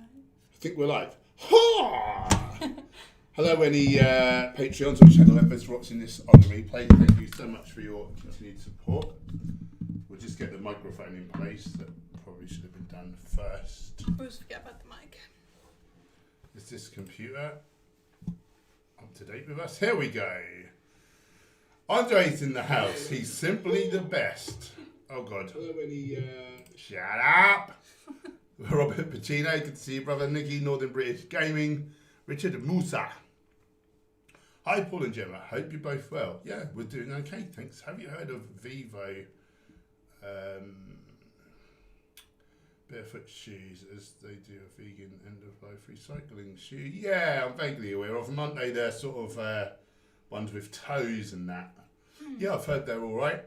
I think we're live. Ha! Hello, any Patreons or channel members watching this on the replay. Thank you so much for your continued support. We'll just get the microphone in place. That probably should have been done first. We'll just forget about the mic. Is this computer up to date with us? Here we go. Andre's in the house. He's simply the best. Oh, God. Hello, any... Shut up! Robert Pacino, good to see you, brother. Nicky, Northern British Gaming. Richard Musa. Hi, Paul and Gemma. Hope you're both well. Yeah, we're doing okay, thanks. Have you heard of Vivo barefoot shoes as they do a vegan end-of-life recycling shoe? Yeah, I'm vaguely aware of them. Aren't they the sort of ones with toes and that? Yeah, I've heard they're all right.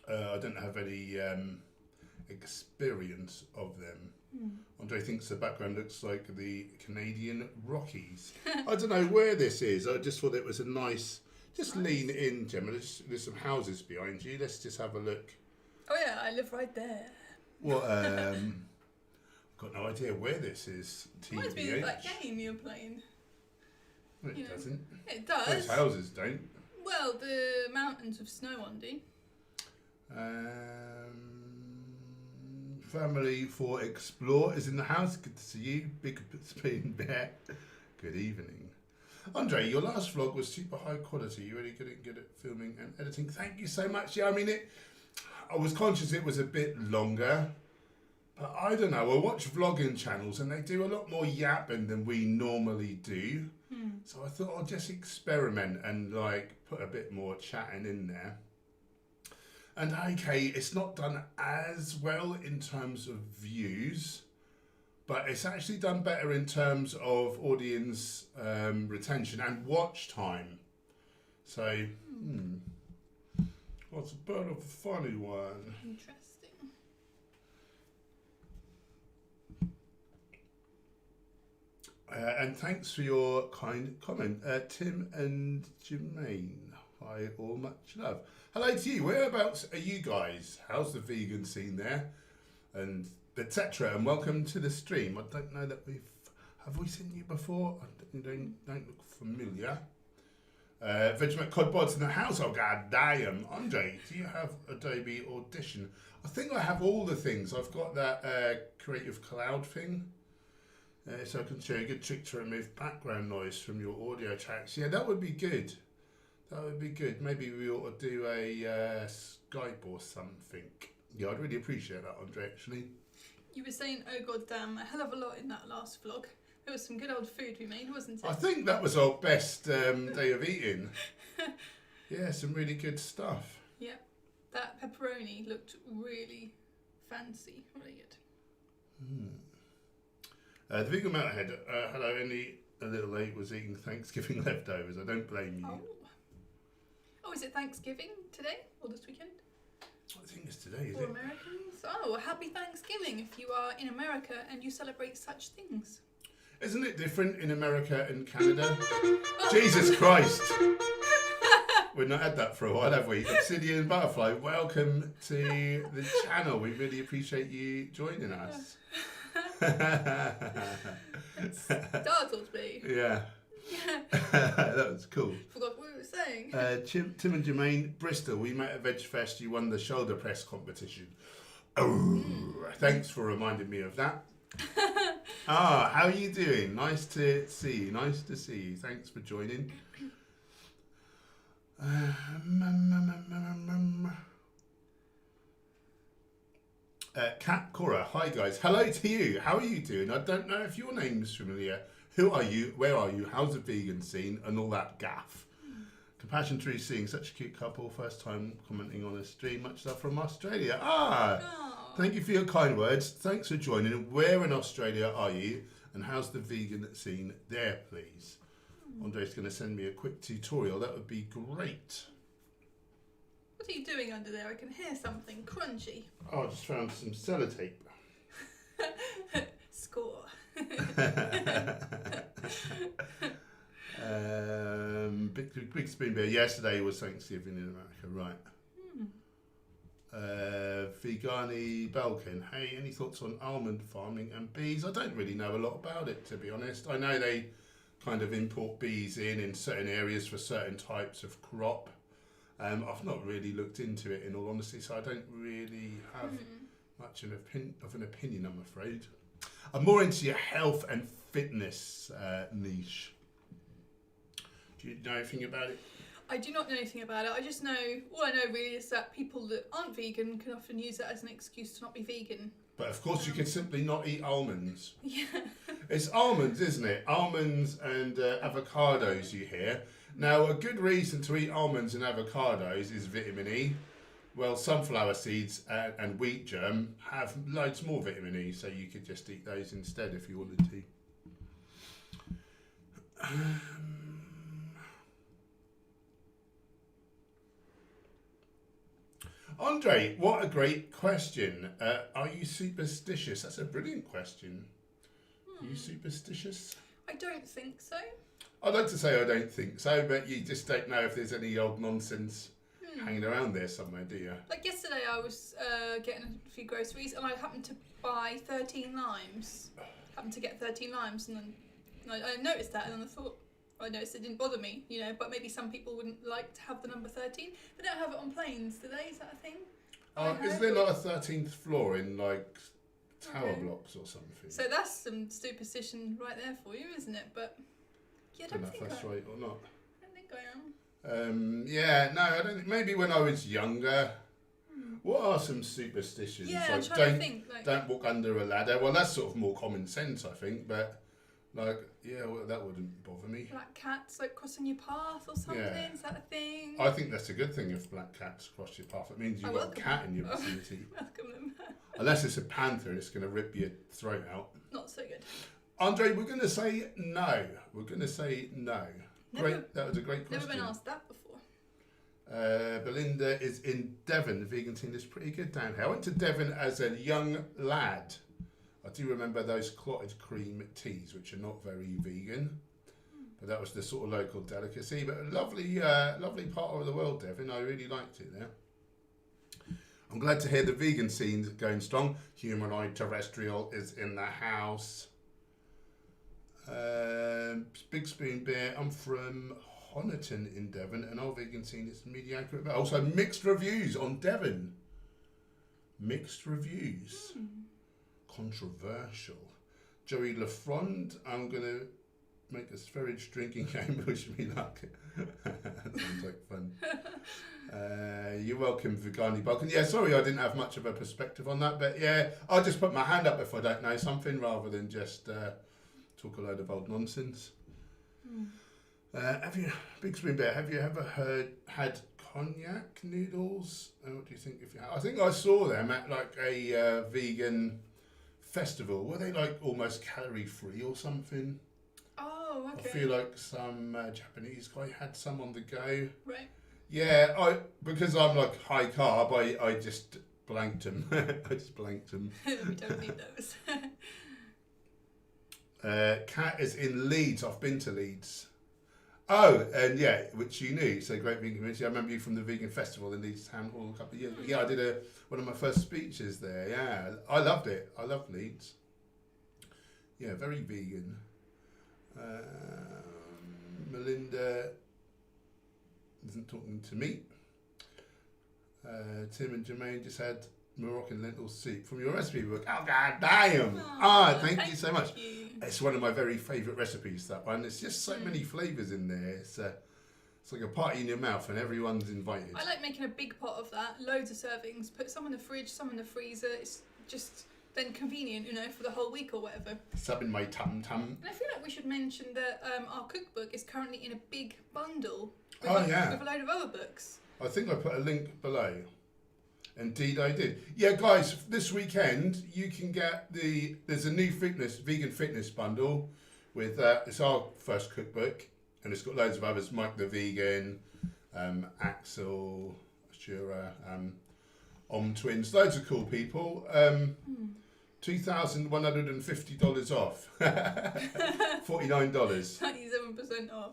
I don't have any experience of them. Andre thinks the background looks like the Canadian Rockies. I don't know where this is. I just thought it was a nice... Just lean in, Gemma. There's some houses behind you. Let's just have a look. Oh yeah, I live right there. Well, I've got no idea where this is. Reminds me of that game you're playing. Well, it doesn't. It does. Those houses don't. Well, the mountains of snow on do. Family for Explore is in the house. Good to see you. Big Spoon Bear. Good evening. Andre, your last vlog was super high quality. You're really good at filming and editing. Thank you so much. Yeah, I mean, I was conscious it was a bit longer. But I don't know. I watch vlogging channels and they do a lot more yapping than we normally do. So I thought I'll just experiment and like put a bit more chatting in there. And okay, it's not done as well in terms of views, but it's actually done better in terms of audience retention and watch time. So, what's a bit of a funny one? Interesting. And thanks for your kind comment. Tim and Jermaine. Hi, all, much love. Hello to you. Whereabouts are you guys? How's the vegan scene there? And etc. And welcome to the stream. I don't know that have we seen you before? I don't look familiar. Vegemite Codbods in the house. Oh, god damn. Andre, do you have Adobe Audition? I think I have all the things. I've got that Creative Cloud thing. So I can show you a good trick to remove background noise from your audio tracks. Yeah, that would be good. That would be good. Maybe we ought to do a Skype or something. Yeah, I'd really appreciate that, Andre, actually. You were saying, oh god damn, a hell of a lot in that last vlog. There was some good old food we made, wasn't it? I think that was our best day of eating. Yeah, some really good stuff. Yeah, that pepperoni looked really fancy. Really good. The Vegan Mountainhead, hello, only a little late, was eating Thanksgiving leftovers. I don't blame you. Oh, is it Thanksgiving today or this weekend? I think it's today, is For it? Americans? Oh, happy Thanksgiving if you are in America and you celebrate such things. Isn't it different in America and Canada? Jesus Christ! We've not had that for a while, have we? Obsidian Butterfly, welcome to the channel. We really appreciate you joining us. It startled me. Yeah. That was cool. Forgot what we were saying. Tim and Jermaine, Bristol, we met at Veg Fest. You won the shoulder press competition. Oh, thanks for reminding me of that. How are you doing? Nice to see you. Nice to see you. Thanks for joining. Kat Cora, hi guys. Hello to you. How are you doing? I don't know if your name's familiar. Who are you? Where are you? How's the vegan scene? And all that gaff. Compassion Tree seeing such a cute couple. First time commenting on a stream. Much love from Australia. Thank you for your kind words. Thanks for joining. Where in Australia are you? And how's the vegan scene there, please? Andre's going to send me a quick tutorial. That would be great. What are you doing under there? I can hear something crunchy. Oh, I just found some sellotape. Score. Big Spoon Bear. Yesterday was Thanksgiving in America, right? Vegani Belkin. Hey, any thoughts on almond farming and bees? I don't really know a lot about it, to be honest. I know they kind of import bees in certain areas for certain types of crop. I've not really looked into it, in all honesty, so I don't really have much of an opinion, I'm afraid. I'm more into your health and fitness niche. Do you know anything about it? I do not know anything about it. I just know, all I know really is that people that aren't vegan can often use it as an excuse to not be vegan. But of course you can simply not eat almonds. Yeah. It's almonds, isn't it? Almonds and avocados you hear. Now a good reason to eat almonds and avocados is vitamin E. Well, sunflower seeds and wheat germ have loads more vitamin E, so you could just eat those instead if you wanted to. Andre, what a great question. Are you superstitious? That's a brilliant question. Are you superstitious? I don't think so. I'd like to say I don't think so, but you just don't know if there's any old nonsense hanging around there somewhere, do you? Like yesterday I was getting a few groceries and I happened to buy 13 limes. Happened to get 13 limes and then I noticed that and then I thought, I noticed it didn't bother me, you know, but maybe some people wouldn't like to have the number 13. They don't have it on planes, do they? Is that a thing? Is there not a 13th floor in like tower blocks or something? So that's some superstition right there for you, isn't it? But yeah, I don't know if that's right or not. I don't think I am. Yeah, no, I don't think. Maybe when I was younger. What are some superstitions? Yeah, I'm trying to think. Don't walk under a ladder. Well, that's sort of more common sense, I think. But like, yeah, well, that wouldn't bother me. Black cats like crossing your path or something. Yeah. Is that a thing? I think that's a good thing if black cats cross your path. It means you've got a cat in your vicinity. Welcome them. Unless it's a panther and it's going to rip your throat out. Not so good. Andre, we're going to say no. We're going to say no. Great. That was a great question. Never been asked that before. Belinda is in Devon. The vegan scene is pretty good down here. I went to Devon as a young lad. I do remember those clotted cream teas, which are not very vegan. But that was the sort of local delicacy. But a lovely, lovely part of the world, Devon. I really liked it there. I'm glad to hear the vegan scene going strong. Humanoid Terrestrial is in the house. Big Spoon Beer. I'm from Honiton in Devon, and our vegan scene is mediocre. But also mixed reviews on Devon. Mixed reviews. Controversial. Joey Lafrond. I'm going to make a Sferridge drinking game. Wish me luck. That sounds like fun. You're welcome, Vegani Balkan. Yeah, sorry I didn't have much of a perspective on that, but yeah, I'll just put my hand up if I don't know something rather than just talk a load of old nonsense. Have you, Big Spoon Bear, have you ever had cognac noodles? What do you think? I think I saw them at like a vegan festival. Were they like almost calorie free or something? Oh, okay. I feel like some Japanese guy had some on the go. Right. Yeah, because I'm like high carb, I just blanked them. I just blanked them. We don't need those. Kat is in Leeds. I've been to Leeds. Oh, and yeah, which you knew. So great vegan community. I remember you from the vegan festival in Leeds Town Hall a couple of years ago. Yeah, I did one of my first speeches there. Yeah, I loved it. I love Leeds. Yeah, very vegan. Melinda isn't talking to me. Tim and Jermaine just had Moroccan lentil soup from your recipe book. Oh, god damn! Thank you so much. It's one of my very favourite recipes, that one. There's just so many flavours in there. It's like a party in your mouth and everyone's invited. I like making a big pot of that, loads of servings, put some in the fridge, some in the freezer. It's just then convenient, you know, for the whole week or whatever. Sub in my tum-tum. And I feel like we should mention that our cookbook is currently in a big bundle with, with a load of other books. I think I put a link below. Indeed I did. Yeah, guys, this weekend you can get there's a new vegan fitness bundle with, it's our first cookbook, and it's got loads of others, Mike the Vegan, Axel, Shura, Twins, loads of cool people. $2,150 off. $49. 97% off.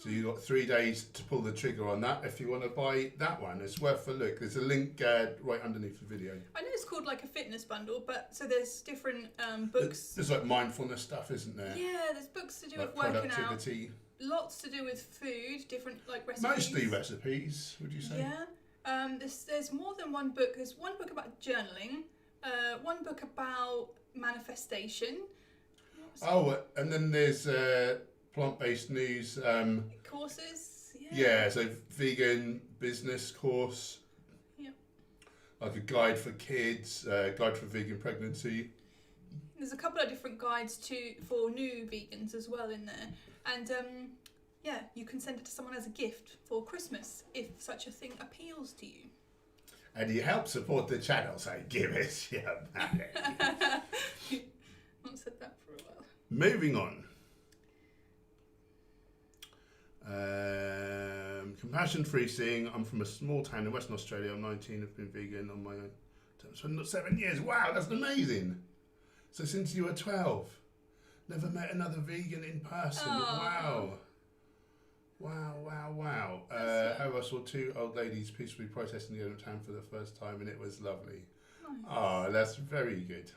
So you've got 3 days to pull the trigger on that if you want to buy that one. It's worth a look. There's a link right underneath the video. I know it's called like a fitness bundle, but so there's different books. There's like mindfulness stuff, isn't there? Yeah, there's books to do Like with working productivity. out. Lots to do with food, different like recipes. Mostly recipes, would you say? Yeah. There's more than one book. There's one book about journaling, one book about manifestation. Oh, and then there's plant-based news. Courses. Yeah, so vegan business course. Yep. Like a guide for kids, guide for vegan pregnancy. There's a couple of different guides for new vegans as well in there. And yeah, you can send it to someone as a gift for Christmas if such a thing appeals to you. And you help support the channel, so give us your money. Not said that for a while. Moving on. Compassion free seeing. I'm from a small town in Western Australia. I'm 19. I've been vegan on my own terms for 7 years. Wow, that's amazing. So since you were 12, never met another vegan in person. Aww. Wow. How I saw 2 old ladies peacefully protesting the other town for the first time, and it was lovely. Nice. Oh, that's very good.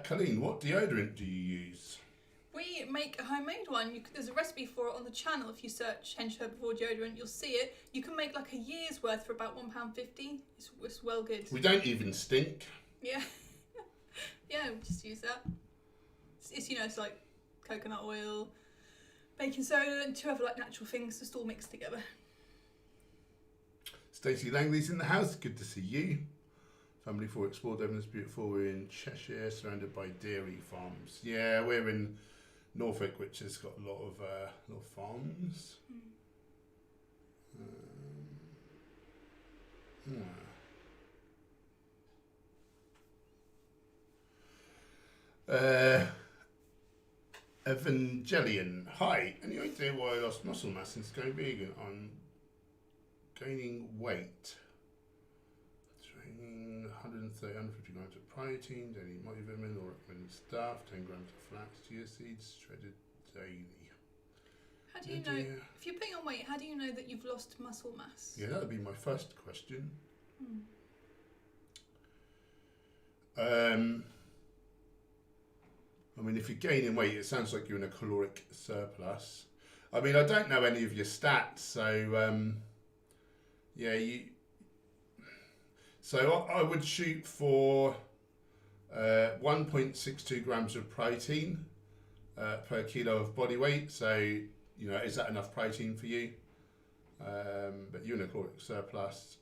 Colleen, what deodorant do you use? We make a homemade one. There's a recipe for it on the channel. If you search Hench Herbivore deodorant, you'll see it. You can make like a year's worth for about £1.50. It's well good. We don't even stink. Yeah. Yeah, we just use that. It's it's like coconut oil, baking soda, and 2 other like natural things just all mixed together. Stacey Langley's in the house. Good to see you. Family 4 Explore Devon's beautiful. We're in Cheshire, surrounded by dairy farms. Yeah, we're in Norfolk, which has got a lot of farms. Evangelion. Hi. Any idea why I lost muscle mass since going vegan? I'm gaining weight. Training 130, 150 grams of protein, daily multivitamin or recommended stuff, 10 grams of flax, chia seeds, shredded daily. How do you know, if you're putting on weight, how do you know that you've lost muscle mass? Yeah, that would be my first question. I mean, if you're gaining weight, it sounds like you're in a caloric surplus. I mean, I don't know any of your stats, so yeah, So I would shoot for 1.62 grams of protein per kilo of body weight. So, is that enough protein for you? But you're in a caloric surplus.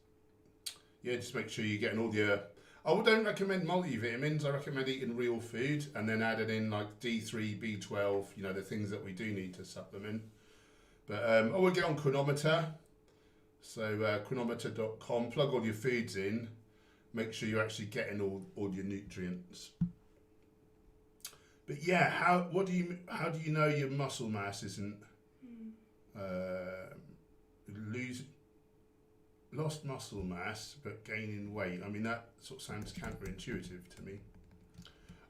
Yeah, just make sure you're getting all your... I don't recommend multivitamins. I recommend eating real food and then adding in like D3, B12, the things that we do need to supplement. But I would get on Chronometer. So chronometer.com, plug all your foods in, make sure you're actually getting all your nutrients. But yeah, how do you know your muscle mass isn't lost muscle mass but gaining weight? I mean, that sort of sounds counterintuitive to me.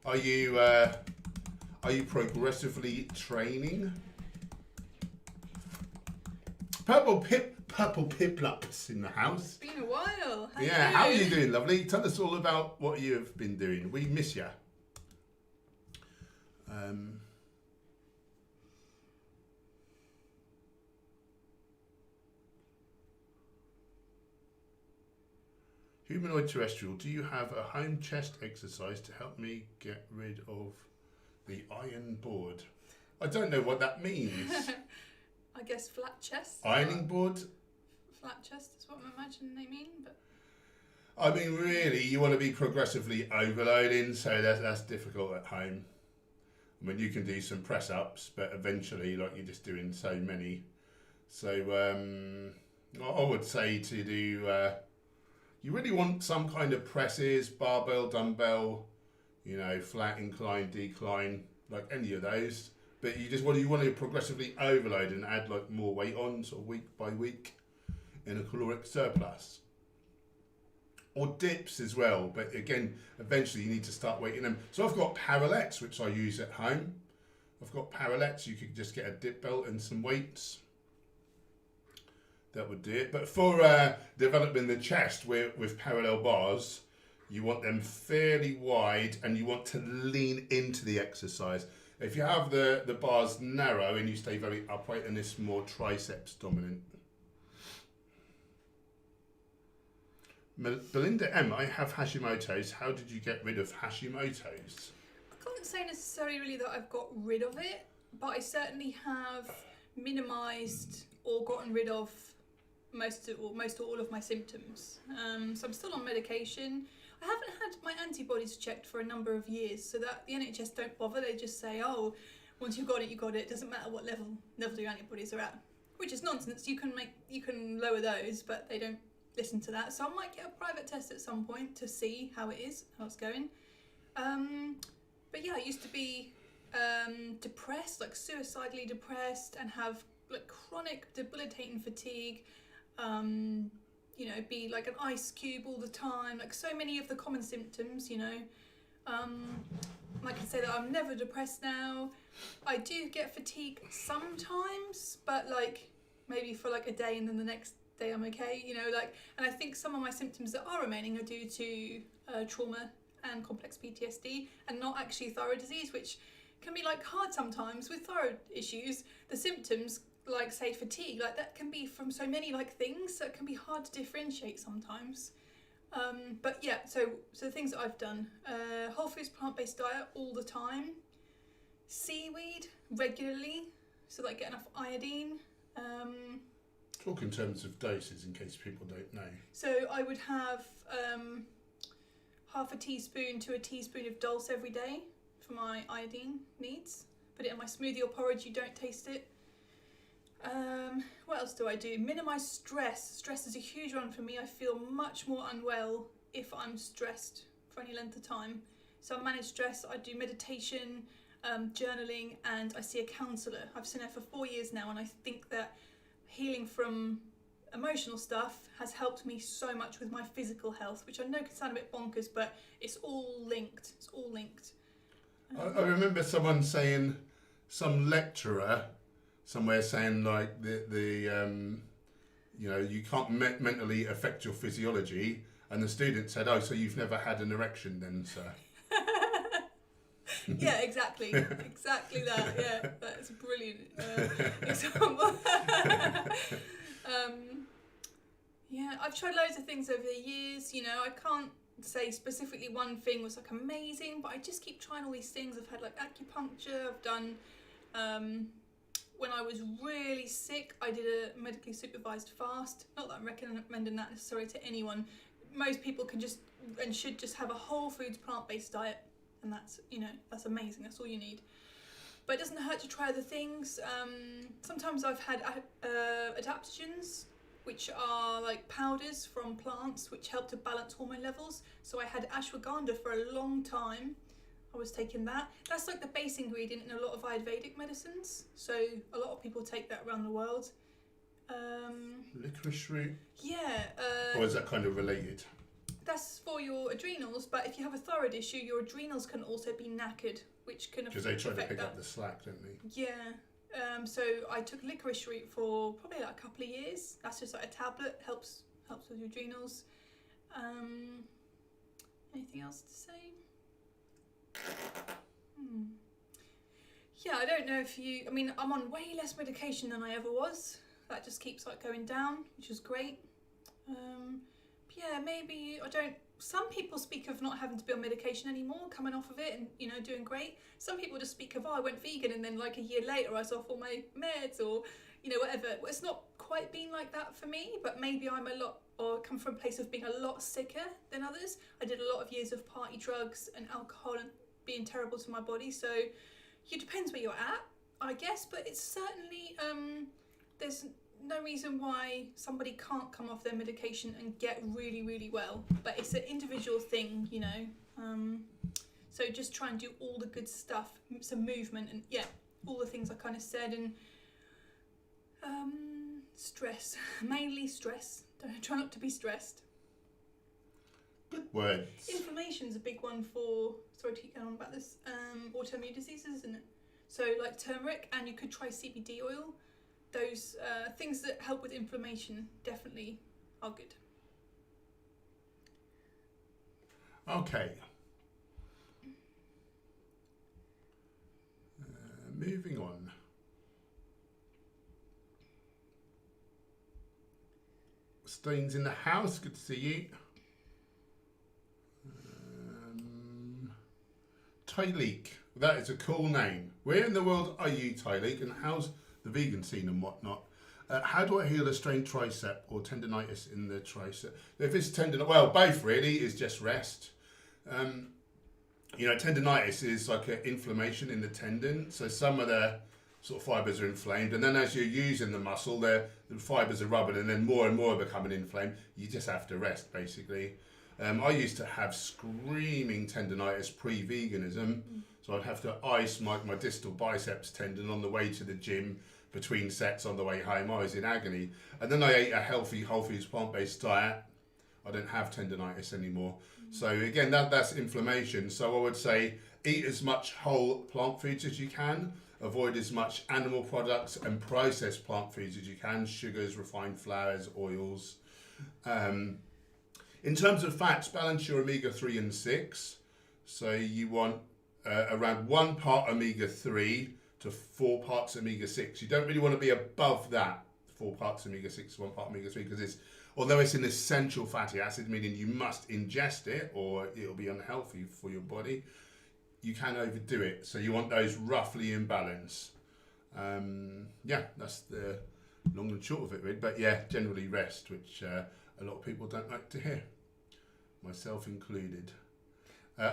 Are you progressively training? Purple Piplups in the house. It's been a while. How are you doing, lovely? Tell us all about what you've been doing. We miss you. Humanoid terrestrial, do you have a home chest exercise to help me get rid of the iron board? I don't know what that means. I guess flat chest. Ironing board? Flat chest is what I imagine they mean, but... I mean, really, you want to be progressively overloading, so that's difficult at home. I mean, you can do some press-ups, but eventually, like, you're just doing so many. So, I would say to do... you really want some kind of presses, barbell, dumbbell, flat, incline, decline, like any of those. But you want to progressively overload and add like more weight on, sort of week by week, in a caloric surplus. Or dips as well, but again, eventually you need to start weighting them. So I've got Parallax, which I use at home. I've got parallettes. You could just get a dip belt and some weights. That would do it. But for developing the chest with parallel bars, you want them fairly wide and you want to lean into the exercise. If you have the bars narrow and you stay very upright, and it's more triceps dominant. Belinda M, I have Hashimoto's. How did you get rid of Hashimoto's? I can't say necessarily really that I've got rid of it, but I certainly have minimised or gotten rid of most or all of my symptoms. So I'm still on medication. I haven't had my antibodies checked for a number of years, so that the NHS don't bother. They just say, oh, once you've got it, you got it. It doesn't matter what level your antibodies are at, which is nonsense. You can lower those, but they don't listen to that. So I might get a private test at some point to see how it's going. But yeah, I used to be depressed, like suicidally depressed, and have like chronic debilitating fatigue. You know, be like an ice cube all the time, like so many of the common symptoms, you know. I can say that I'm never depressed now. I do get fatigue sometimes, but like maybe for like a day and then the next day I'm okay, you know, like, and I think some of my symptoms that are remaining are due to trauma and complex PTSD and not actually thyroid disease, which can be like hard sometimes with thyroid issues. The symptoms, like say fatigue, like that can be from so many like things, so it can be hard to differentiate sometimes. But yeah, so the things that I've done, whole foods plant-based diet all the time, seaweed regularly, so like get enough iodine. Talk in terms of doses in case people don't know. So I would have half a teaspoon to a teaspoon of dulse every day for my iodine needs. Put it in my smoothie or porridge, you don't taste it. What else do I do? Minimise stress. Stress is a huge one for me. I feel much more unwell if I'm stressed for any length of time. So I manage stress, I do meditation, journaling, and I see a counsellor. I've seen her for 4 years now, and I think that healing from emotional stuff has helped me so much with my physical health, which I know can sound a bit bonkers, but it's all linked. It's all linked. I remember someone saying, some lecturer somewhere saying like the you know, you can't mentally affect your physiology, and the student said, oh, so you've never had an erection then, sir? Yeah, exactly. Exactly that. Yeah, that's a brilliant example. Yeah, I've tried loads of things over the years. You know, I can't say specifically one thing was like amazing, but I just keep trying all these things. I've had like acupuncture. I've done. When I was really sick, I did a medically supervised fast. Not that I'm recommending that necessarily to anyone. Most people can just and should just have a whole foods plant-based diet, and that's, you know, that's amazing. That's all you need. But it doesn't hurt to try other things. Sometimes I've had adaptogens, which are like powders from plants which help to balance hormone levels. So I had ashwagandha for a long time. I was taking that. That's like the base ingredient in a lot of Ayurvedic medicines. So a lot of people take that around the world. Licorice root? Yeah. Or is that kind of related? That's for your adrenals, but if you have a thyroid issue, your adrenals can also be knackered, which can affect because they try to pick up the slack, don't they? Yeah. So I took licorice root for probably like a couple of years. That's just like a tablet, helps with your adrenals. Anything else to say? Yeah, I don't know if you. I mean, I'm on way less medication than I ever was. That just keeps like going down, which is great. Yeah, maybe I don't. Some people speak of not having to be on medication anymore, coming off of it and, you know, doing great. Some people just speak of, oh, I went vegan and then like a year later I was off all my meds or, you know, whatever. Well, it's not quite been like that for me, but maybe I'm come from a place of being a lot sicker than others. I did a lot of years of party drugs and alcohol and being terrible to my body. So it depends where you're at, I guess, but it's certainly, there's no reason why somebody can't come off their medication and get really, really well. But it's an individual thing, you know. So just try and do all the good stuff, some movement, and yeah, all the things I kind of said. And stress, mainly stress. Try not to be stressed. Good words. Inflammation's a big one for. Sorry to keep going on about this. Autoimmune diseases, isn't it? So like turmeric, and you could try CBD oil. Those things that help with inflammation definitely are good. Okay. Moving on. Stains in the house, good to see you. Tyleek, that is a cool name. Where in the world are you, Tyleek, and how's the vegan scene and whatnot? How do I heal a strained tricep or tendonitis in the tricep? If it's tendonitis, well, both really, is just rest. Tendonitis is like an inflammation in the tendon. So some of the sort of fibres are inflamed, and then as you're using the muscle, the fibres are rubbing, and then more and more are becoming inflamed. You just have to rest, basically. I used to have screaming tendonitis pre-veganism, so I'd have to ice my distal biceps tendon on the way to the gym, between sets on the way home. I was in agony. And then I ate a healthy, whole foods, plant-based diet. I don't have tendonitis anymore. So again, that's inflammation. So I would say eat as much whole plant foods as you can. Avoid as much animal products and processed plant foods as you can. Sugars, refined flours, oils. In terms of fats, balance your omega-3 and 6. So you want around 1 part omega-3 to 4 parts omega-6. You don't really want to be above that, 4 parts omega-6, 1 part omega-3, because although it's an essential fatty acid, meaning you must ingest it or it'll be unhealthy for your body, you can overdo it. So you want those roughly in balance. That's the long and short of it, really. But yeah, generally rest, which a lot of people don't like to hear, myself included.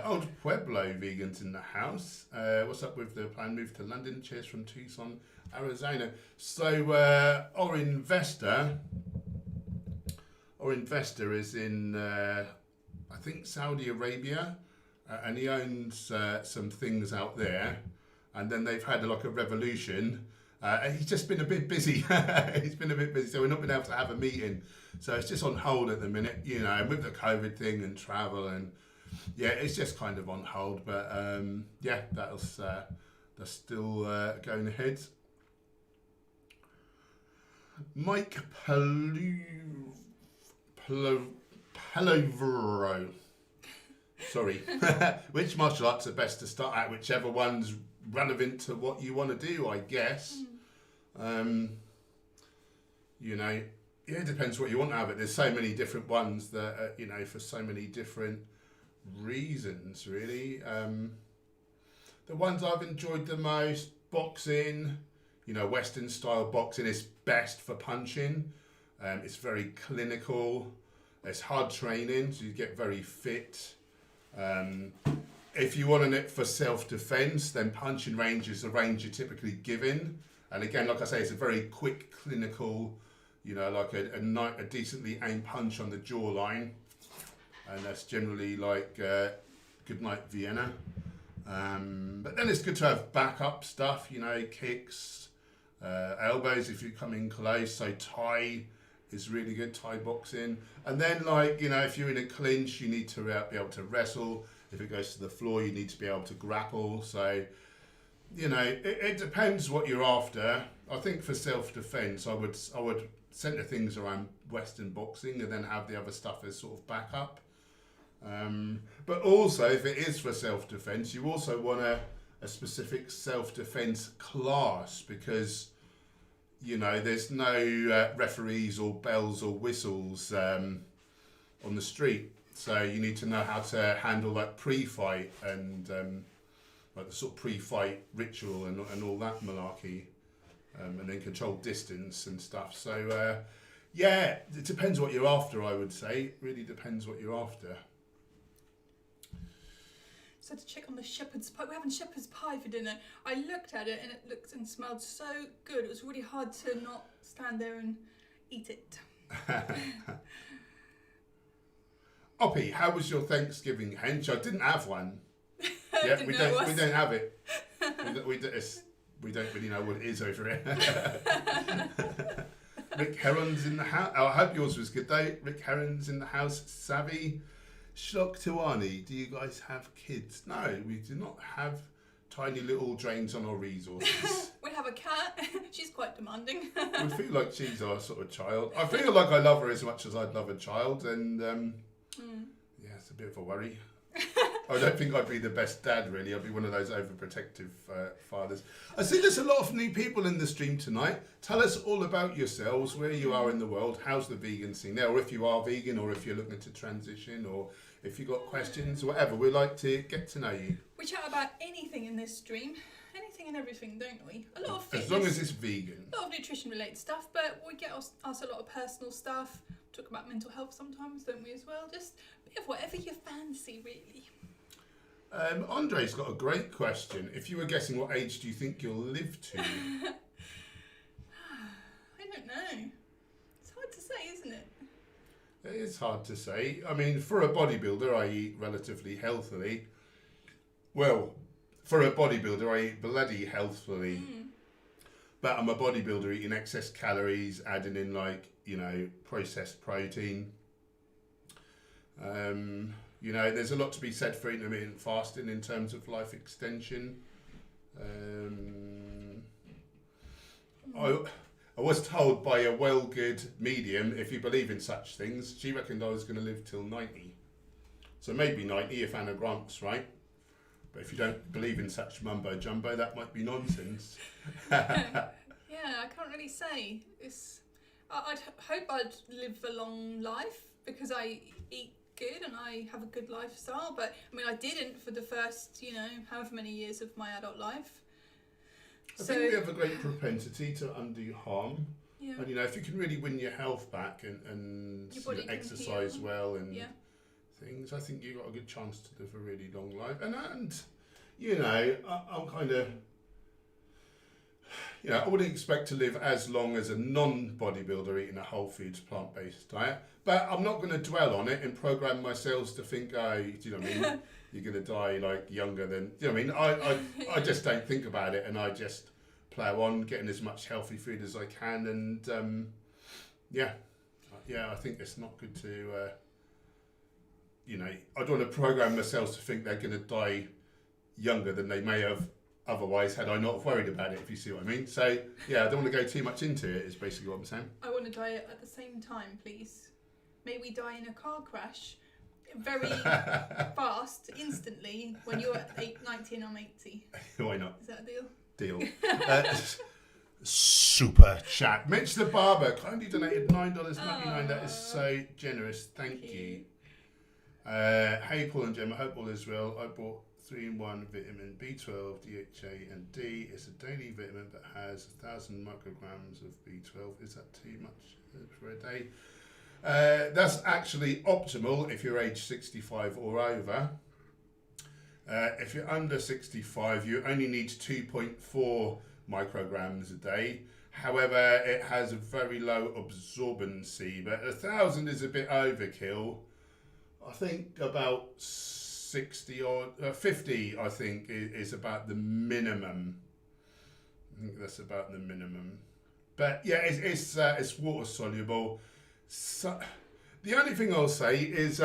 Old Pueblo vegans in the house. What's up with the planned move to London? Cheers from Tucson, Arizona. So our investor is in, I think, Saudi Arabia, and he owns some things out there. And then they've had like a revolution. He's just been a bit busy. He's been a bit busy, so we've not been able to have a meeting. So it's just on hold at the minute, with the COVID thing and travel, and yeah, it's just kind of on hold. But that's still going ahead. Mike Palovero. Sorry. Which martial arts are best to start at? Whichever one's relevant to what you want to do, I guess. It depends what you want out of it. There's so many different ones that, for so many different reasons, really. The ones I've enjoyed the most, boxing, Western style boxing is best for punching. It's very clinical. It's hard training, so you get very fit. If you want it for self-defense, then punching range is the range you're typically given. And again, like I say, it's a very quick, clinical, like a decently aimed punch on the jawline. And that's generally like good night Vienna. But then it's good to have backup stuff, kicks, elbows if you come in close. So Thai is really good, Thai boxing. And then if you're in a clinch, you need to be able to wrestle. If it goes to the floor, you need to be able to grapple. So, it depends what you're after. I think for self-defense, I would centre things around Western boxing and then have the other stuff as sort of backup. But also, if it is for self-defense, you also want a specific self-defense class, because there's no referees or bells or whistles on the street. So you need to know how to handle like pre-fight and like the sort of pre-fight ritual and all that malarkey, and then control distance and stuff. So it depends what you're after, I would say. It really depends what you're after. So to check on the shepherd's pie, we're having shepherd's pie for dinner. I looked at it and it looked and smelled so good. It was really hard to not stand there and eat it. Oppie, how was your Thanksgiving, Hench? I didn't have one. Yeah, we don't have it. We don't really know what it is over here. Rick Heron's in the house. Oh, I hope yours was good though. Rick Heron's in the house. Savvy. Shlok Tuani, do you guys have kids? No, we do not have tiny little drains on our resources. We have a cat. She's quite demanding. We feel like she's our sort of child. I feel like I love her as much as I'd love a child, and yeah, it's a bit of a worry. I don't think I'd be the best dad, really. I'd be one of those overprotective fathers. I see there's a lot of new people in the stream tonight. Tell us all about yourselves, where you are in the world, how's the vegan scene there, or if you are vegan, or if you're looking to transition, or if you've got questions, whatever. We'd like to get to know you. We chat about anything in this stream. Anything and everything, don't we? A lot of fitness. As long as it's vegan. A lot of nutrition-related stuff, but we get asked a lot of personal stuff. Talk about mental health sometimes, don't we, as well? Just a bit of whatever you fancy, really. Andre's got a great question. If you were guessing, what age do you think you'll live to? I don't know. It's hard to say, isn't it? It is hard to say. I mean, for a bodybuilder, I eat relatively healthily. Well, for a bodybuilder, I eat bloody healthily. But I'm a bodybuilder eating excess calories, adding in processed protein. There's a lot to be said for intermittent fasting in terms of life extension. I was told by a well-good medium, if you believe in such things, she reckoned I was going to live till 90. So maybe 90 if Anna Grant's right. But if you don't believe in such mumbo-jumbo, that might be nonsense. Yeah, I can't really say. I'd hope I'd live a long life because I eat good and I have a good lifestyle, but I mean I didn't for the first however many years of my adult life. I think we have a great propensity to undo harm. Yeah. And if you can really win your health back and exercise well and things, I think you've got a good chance to live a really long life. And I'm kind of I wouldn't expect to live as long as a non-bodybuilder eating a whole foods plant-based diet, but I'm not going to dwell on it and program my cells to think, do you know what I mean? You're going to die younger than, do you know what I mean? I just don't think about it, and I just plow on getting as much healthy food as I can, and I think it's not good to, I don't want to program my cells to think they're going to die younger than they may have otherwise had I not worried about it, if you see what I mean. So, I don't want to go too much into it, is basically what I'm saying. I want to die at the same time, please. May we die in a car crash very fast, instantly, when you're 90 and I'm 80. Why not? Is that a deal? Deal. Super chat. Mitch the Barber kindly donated $9.99. That is so generous. Thank you. Hey, Paul and Jim, I hope all is well. I bought 3-in-1 vitamin B12, DHA and D. It's a daily vitamin that has 1,000 micrograms of B12. Is that too much for a day? That's actually optimal if you're age 65 or over. If you're under 65, you only need 2.4 micrograms a day. However, it has a very low absorbency, but 1,000 is a bit overkill. I think about 60 or 50, I think, is about the minimum. I think that's about the minimum. But yeah, it's water soluble. So, the only thing I'll say is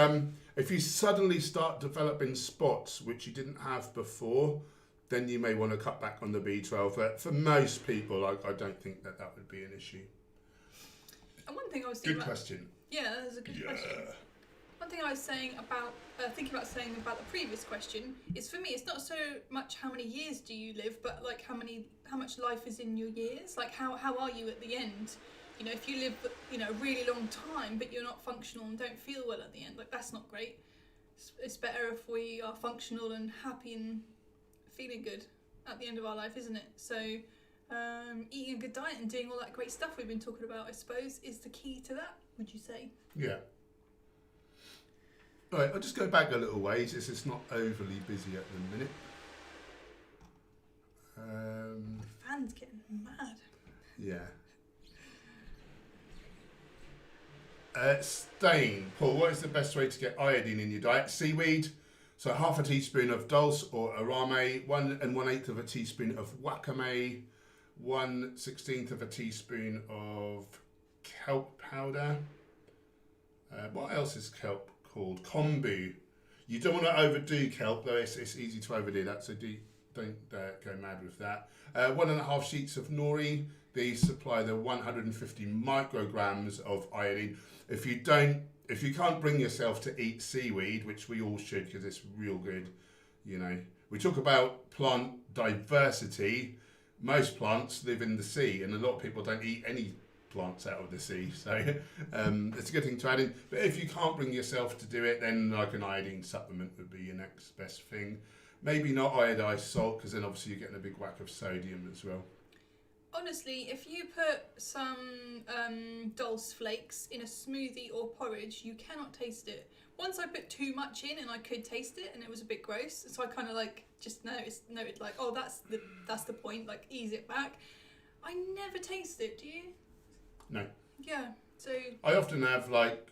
if you suddenly start developing spots which you didn't have before, then you may want to cut back on the B12. But for most people, I don't think that would be an issue. And one thing I was thinking Good question. Yeah, that was a good question. One thing I was saying about thinking about saying about the previous question is, for me, it's not so much how many years do you live, but how much life is in your years. How are you at the end? If you live a really long time, but you're not functional and don't feel well at the end, that's not great. It's better if we are functional and happy and feeling good at the end of our life, isn't it? So eating a good diet and doing all that great stuff we've been talking about, I suppose, is the key to that. Would you say? Yeah. All right, I'll just go back a little ways. It's not overly busy at the minute. The fan's getting mad. Yeah. Stain. Paul, what is the best way to get iodine in your diet? Seaweed. So half a teaspoon of dulse or arame, 1 1/8 of a teaspoon of wakame, 1/16 of a teaspoon of kelp powder. What else is kelp called? Kombu. You don't want to overdo kelp, though. It's easy to overdo that, so don't go mad with that. 1.5 sheets of nori. These supply the 150 micrograms of iodine. If you can't bring yourself to eat seaweed, which we all should because it's real good, you know. We talk about plant diversity. Most plants live in the sea, and a lot of people don't eat any plants out of the sea, so it's a good thing to add in. But if you can't bring yourself to do it, then like an iodine supplement would be your next best thing. Maybe not iodized salt, because then obviously you're getting a big whack of sodium as well. Honestly, if you put some dulse flakes in a smoothie or porridge, you cannot taste it. Once I put too much in and I could taste it, and it was a bit gross, so I kind of like just noted like, oh, that's the point, like ease it back. I never taste it. Do you? No. Yeah. So I often have like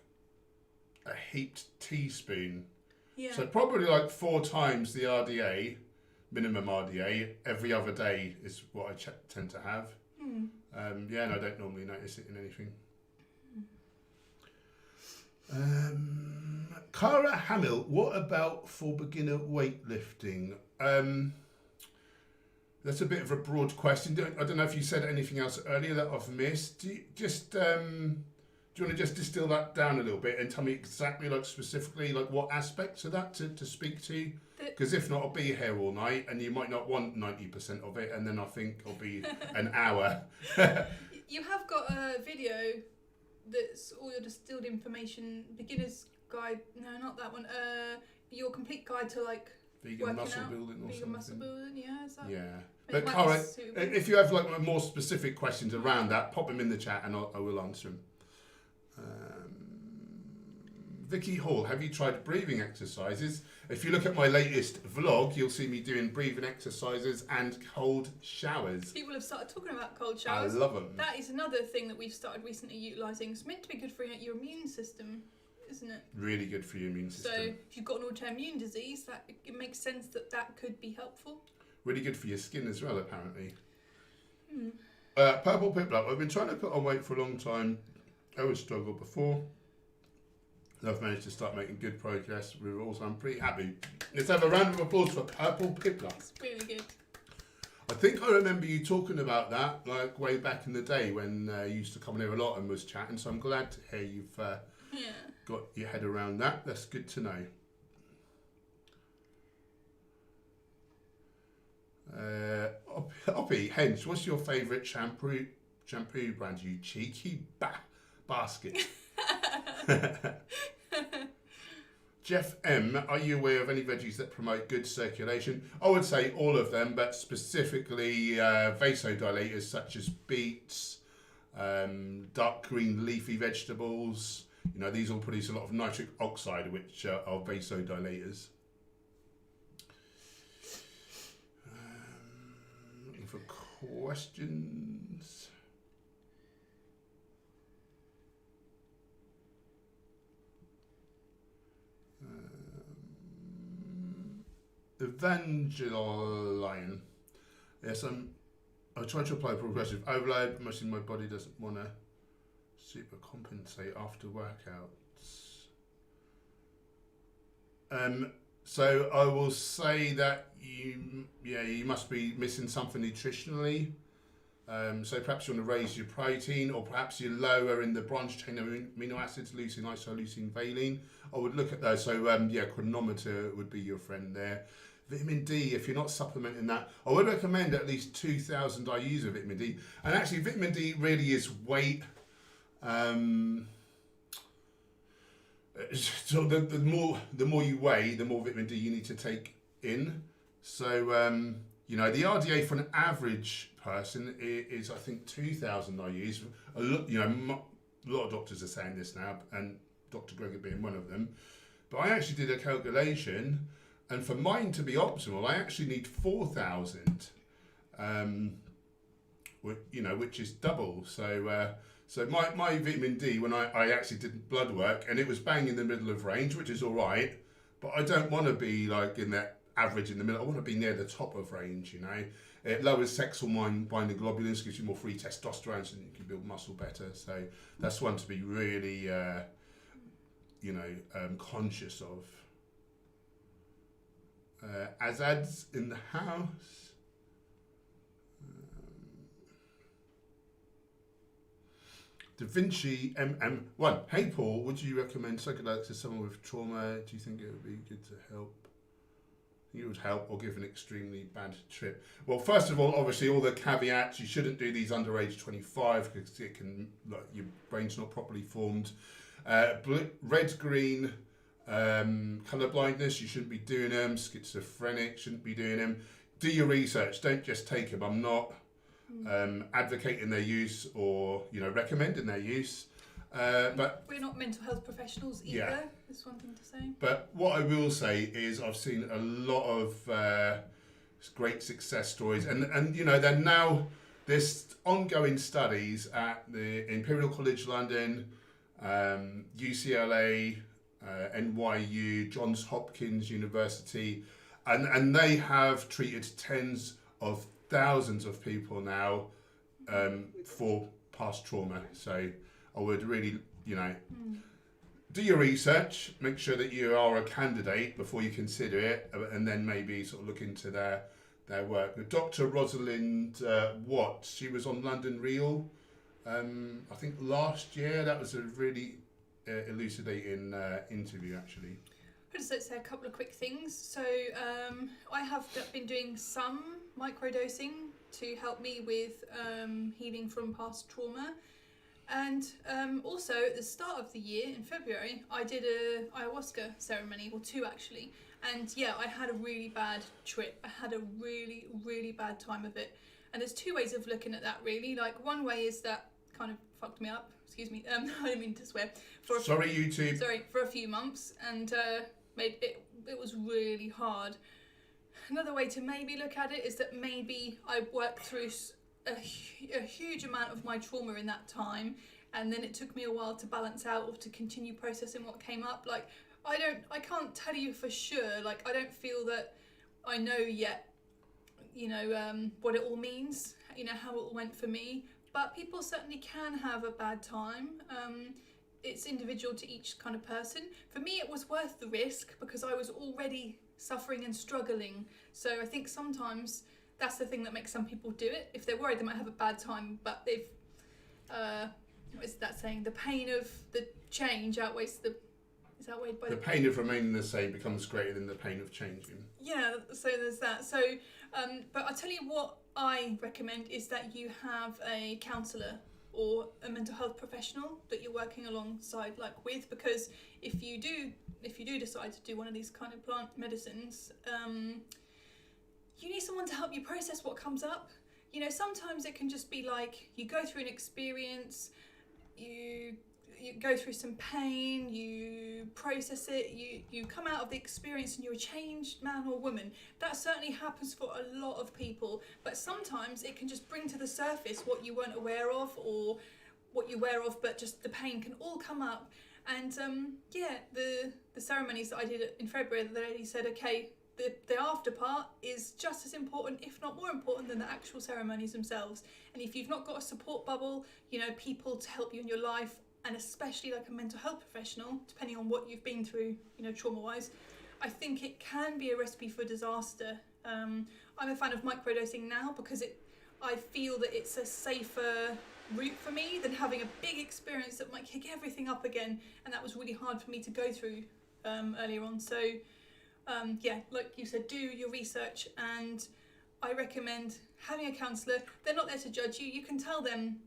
a heaped teaspoon. yeah. So probably like 4 times the RDA, minimum RDA, every other day is what I tend to have. Yeah, and I don't normally notice it in anything. Cara Hamill, what about for beginner weightlifting? That's a bit of a broad question. I don't know if you said anything else earlier that I've missed. Do you want to just distill that down a little bit and tell me exactly, like specifically, like what aspects of that to speak to? Because if not, I'll be here all night, and you might not want 90% of it, and then I think I'll be an hour. You have got a video that's all your distilled information, beginner's guide. No, not that one. Your complete guide to like vegan muscle building or vegan something. muscle building, yeah. Is that? Yeah. It But might Cara, be suitable. if you have like more specific questions around that, pop them in the chat and I will answer them. Vicky Hall, have you tried breathing exercises? If you look at my latest vlog, you'll see me doing breathing exercises and cold showers. People have started talking about cold showers. I love them. That is another thing that we've started recently utilising. It's meant to be good for your immune system, isn't it? Really good for your immune system. So if you've got an autoimmune disease, that it makes sense that could be helpful. Really good for your skin as well, apparently. Purple Piplup, I've been trying to put on weight for a long time. I always struggled before. I've managed to start making good progress with it all, so I'm pretty happy. Let's have a round of applause for Purple Piplup. It's really good. I think I remember you talking about that like way back in the day when you used to come in here a lot and was chatting, so I'm glad to hear you've got your head around that. That's good to know. Oppie, Hench, what's your favourite shampoo brand, you cheeky basket? Jeff M, are you aware of any veggies that promote good circulation? I would say all of them, but specifically vasodilators such as beets, dark green leafy vegetables. You know, these all produce a lot of nitric oxide, which are vasodilators. Looking for questions. Evangeline. Yes, I try to apply progressive overload, but mostly my body doesn't want to super compensate after workouts. So I will say that you must be missing something nutritionally. So perhaps you want to raise your protein, or perhaps you're lower in the branch chain amino acids, leucine, isoleucine, valine. I would look at those. So chronometer would be your friend there. Vitamin D, if you're not supplementing that, I would recommend at least 2,000 IUs of vitamin D. And actually, vitamin D really is weight. So the more you weigh, the more vitamin D you need to take in. So the RDA for an average person is I think 2,000 IUs. A lot of doctors are saying this now, and Dr. Greger being one of them. But I actually did a calculation, and for mine to be optimal, I actually need 4,000. Which is double. So my vitamin D, when I actually did blood work, and it was bang in the middle of range, which is all right, but I don't want to be like in that average in the middle. I want to be near the top of range, you know. It lowers sex hormone binding globulins, gives you more free testosterone, so you can build muscle better. So that's one to be really, conscious of. Azad's in the house. Da Vinci MM1. Hey Paul, would you recommend psychedelics to someone with trauma? Do you think it would be good to help? I think it would help, or give an extremely bad trip. Well, first of all, obviously, all the caveats. You shouldn't do these under age 25 because it can, like, your brain's not properly formed. Red, green, colour blindness, you shouldn't be doing them. Schizophrenic, shouldn't be doing them. Do your research. Don't just take them. I'm not advocating their use or recommending their use. But we're not mental health professionals either. Yeah. That's one thing to say. But what I will say is I've seen a lot of great success stories, and they're now there's ongoing studies at the Imperial College London, UCLA, NYU, Johns Hopkins University, and they have treated tens of thousands of people now for past trauma. So I would really, do your research, make sure that you are a candidate before you consider it, and then maybe sort of look into their work. Dr. Rosalind Watts, she was on London Real, I think last year. That was a really elucidating interview, actually. I'll just say a couple of quick things. So I have been doing some microdosing to help me with healing from past trauma. And also at the start of the year, in February, I did a ayahuasca ceremony, or two actually. And yeah, I had a really bad trip. I had a really, really bad time of it. And there's two ways of looking at that, really. Like, one way is that kind of fucked me up. Excuse me. I didn't mean to swear. Sorry, YouTube. Sorry, for a few months, and made it was really hard. Another way to maybe look at it is that maybe I worked through a huge amount of my trauma in that time, and then it took me a while to balance out or to continue processing what came up. Like, I can't tell you for sure. Like, I don't feel that I know yet, what it all means, how it all went for me. But people certainly can have a bad time. It's individual to each kind of person. For me, it was worth the risk because I was already suffering and struggling. So I think sometimes that's the thing that makes some people do it. If they're worried they might have a bad time, but they've, what is that saying? The pain of the change outweighs is outweighed by the pain of remaining the same becomes greater than the pain of changing. Yeah, so there's that. So, but I'll tell you what I recommend is that you have a counsellor or a mental health professional that you're working alongside with, because if you do decide to do one of these kind of plant medicines, you need someone to help you process what comes up. Sometimes it can just be like you go through an experience, you go through some pain, you process it, you come out of the experience and you're a changed man or woman. That certainly happens for a lot of people, but sometimes it can just bring to the surface what you weren't aware of, or what you're aware of, but just the pain can all come up. And the ceremonies that I did in February, the lady said, okay, the after part is just as important, if not more important, than the actual ceremonies themselves. And if you've not got a support bubble, people to help you in your life, and especially like a mental health professional, depending on what you've been through, trauma-wise, I think it can be a recipe for disaster. I'm a fan of microdosing now because I feel that it's a safer route for me than having a big experience that might kick everything up again, and that was really hard for me to go through earlier on. So like you said, do your research, and I recommend having a counsellor. They're not there to judge you. You can tell them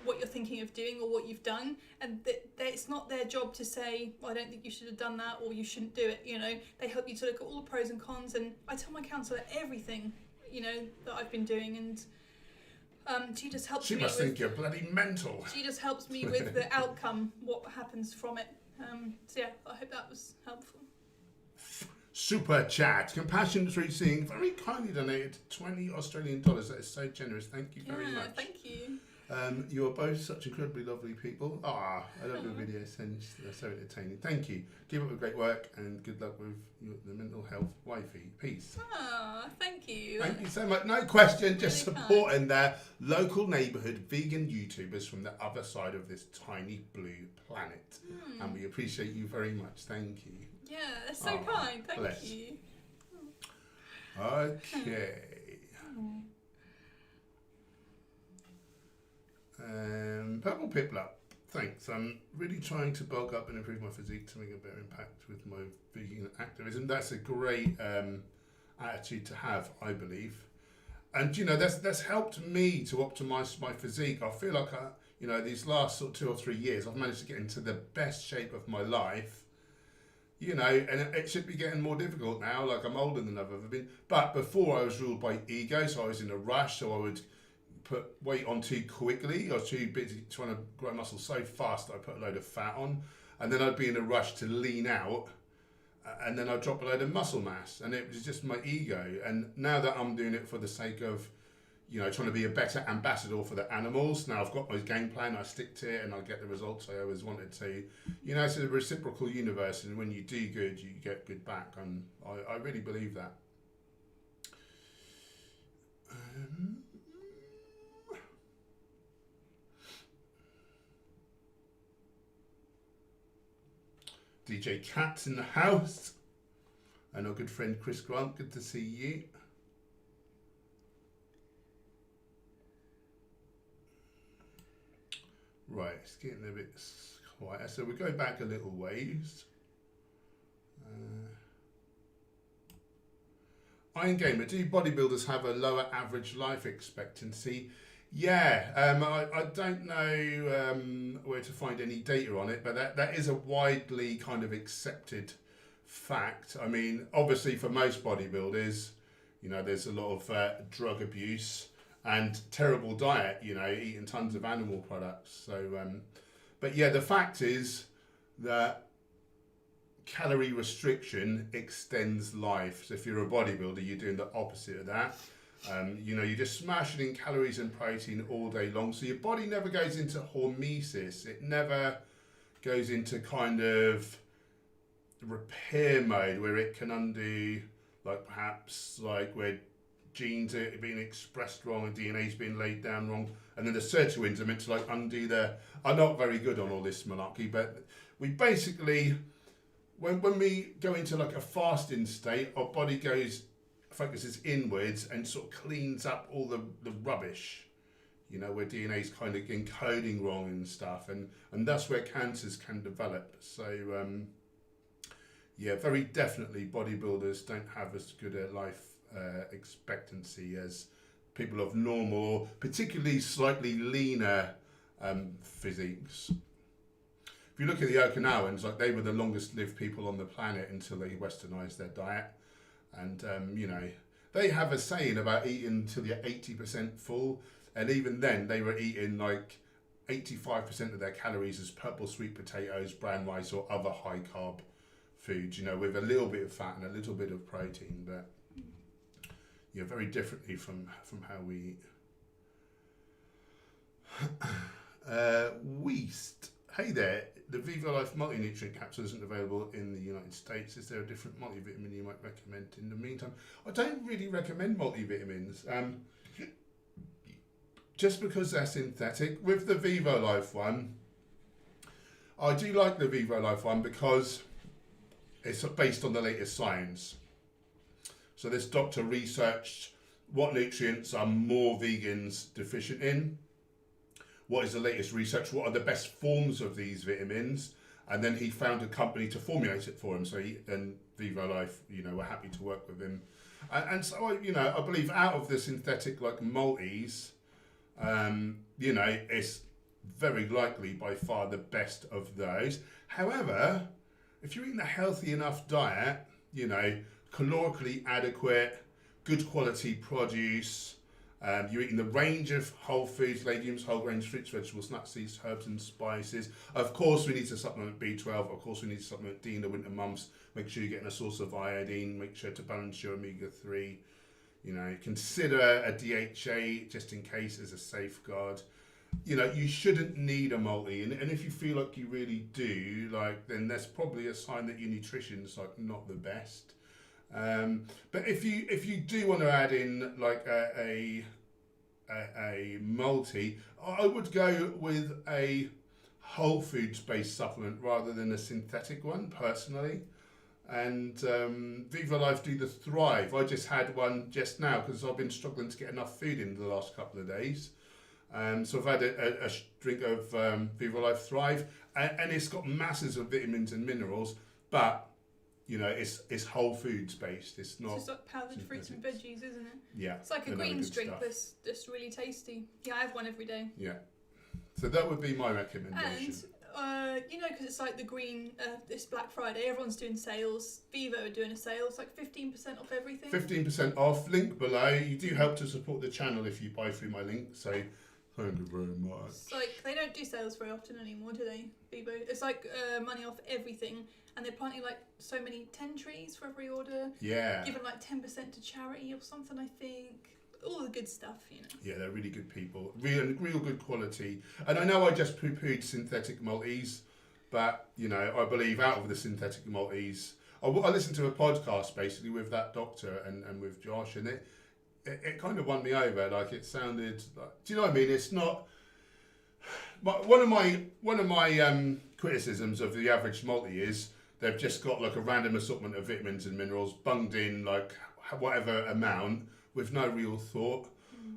what you're thinking of doing or what you've done, and it's not their job to say, well, I don't think you should have done that, or you shouldn't do it. They help you to look at all the pros and cons, and I tell my counsellor everything that I've been doing, and she just helps me. She must think you're bloody mental. She just helps me with the outcome, what happens from it. So yeah, I hope that was helpful. Super chat. Compassion Racing very kindly donated $20 Australian. That is so generous. Thank you very much. Thank you. You are both such incredibly lovely people. I love your videos. They're so entertaining. Thank you. Keep up the great work, and good luck with the mental health wifey. Peace. Thank you. Thank you so much. No question, just really supporting their local neighbourhood vegan YouTubers from the other side of this tiny blue planet. And we appreciate you very much. Thank you. Yeah, that's so kind. Thank you. Okay. Purple Piplup, thanks. I'm really trying to bulk up and improve my physique to make a better impact with my vegan activism. That's a great attitude to have, I believe. And that's helped me to optimize my physique. I feel like these last sort of 2 or 3 years, I've managed to get into the best shape of my life. And it should be getting more difficult now. Like, I'm older than I've ever been. But before, I was ruled by ego, so I was in a rush, so I would put weight on too quickly. I was too busy trying to grow muscle so fast that I put a load of fat on, and then I'd be in a rush to lean out, and then I'd drop a load of muscle mass, and it was just my ego. And now that I'm doing it for the sake of trying to be a better ambassador for the animals, now I've got my game plan, I stick to it, and I get the results I always wanted to. It's a reciprocal universe, and when you do good, you get good back, and I really believe that. DJ Cat's in the house, and our good friend Chris Grant, good to see you. Right, it's getting a bit quieter, so we go back a little ways. Iron Gamer, do bodybuilders have a lower average life expectancy? Yeah, I don't know where to find any data on it, but that is a widely kind of accepted fact. I mean, obviously for most bodybuilders, there's a lot of drug abuse and terrible diet, eating tons of animal products. So, but yeah, the fact is that calorie restriction extends life. So if you're a bodybuilder, you're doing the opposite of that. You're just smashing in calories and protein all day long. So your body never goes into hormesis. It never goes into kind of repair mode where it can undo, where genes are being expressed wrong and DNA is being laid down wrong. And then the sirtuins are meant to undo I'm not very good on all this malarkey, but we basically, when we go into a fasting state, our body focuses inwards and sort of cleans up all the rubbish, where DNA is kind of encoding wrong and stuff, and that's where cancers can develop. So very definitely bodybuilders don't have as good a life expectancy as people of normal, or particularly slightly leaner physiques. If you look at the Okinawans, they were the longest lived people on the planet until they westernized their diet. And, they have a saying about eating until you're 80% full. And even then, they were eating 85% of their calories as purple sweet potatoes, brown rice, or other high carb foods, with a little bit of fat and a little bit of protein. But, very differently from how we eat. Weast. Hey there, the Viva Life multi-nutrient capsule isn't available in the United States. Is there a different multivitamin you might recommend in the meantime? I don't really recommend multivitamins, just because they're synthetic. With the Viva Life one, I do like the Viva Life one because it's based on the latest science. So this doctor researched what nutrients are more vegans deficient in. What is the latest research? What are the best forms of these vitamins? And then he found a company to formulate it for him. So Viva Life, were happy to work with him. And so, I believe out of the synthetic multis, it's very likely by far the best of those. However, if you're eating a healthy enough diet, calorically adequate, good quality produce, you're eating the range of whole foods, legumes, whole grains, fruits, vegetables, nuts, seeds, herbs and spices. Of course we need to supplement B12, of course we need to supplement D in the winter months. Make sure you're getting a source of iodine, make sure to balance your omega-3. Consider a DHA just in case as a safeguard. You shouldn't need a multi, and if you feel like you really do, then that's probably a sign that your nutrition's not the best. But if you do want to add in a multi, I would go with a whole foods based supplement rather than a synthetic one personally. and Viva Life do the Thrive. I just had one just now because I've been struggling to get enough food in the last couple of days. So I've had a drink of Viva Life Thrive, and it's got masses of vitamins and minerals, but you know, it's whole foods based. It's not. It's just like powdered fruits and veggies, isn't it? Yeah. It's like a greens drink that's just really tasty. Yeah, I have one every day. Yeah. So that would be my recommendation. And you know, because it's like the green, this Black Friday, everyone's doing sales. Vivo are doing a sale. It's like 15% off everything. 15% off. Link below. You do help to support the channel if you buy through my link. So thank you very much. It's like they don't do sales very often anymore, do they? Vivo. It's like money off everything. And they're planting like so many 10 trees for every order. Yeah. Giving like 10% to charity or something, I think. All the good stuff, you know. Yeah, they're really good people. Real good quality. And I know I just poo-pooed synthetic Maltese, but, you know, I believe out of the synthetic Maltese, I listened to a podcast basically with that doctor and with Josh, and it kind of won me over. Like, it sounded like, do you know what I mean? It's not. One of my criticisms of the average Maltese is they've just got like a random assortment of vitamins and minerals bunged in like whatever amount with no real thought.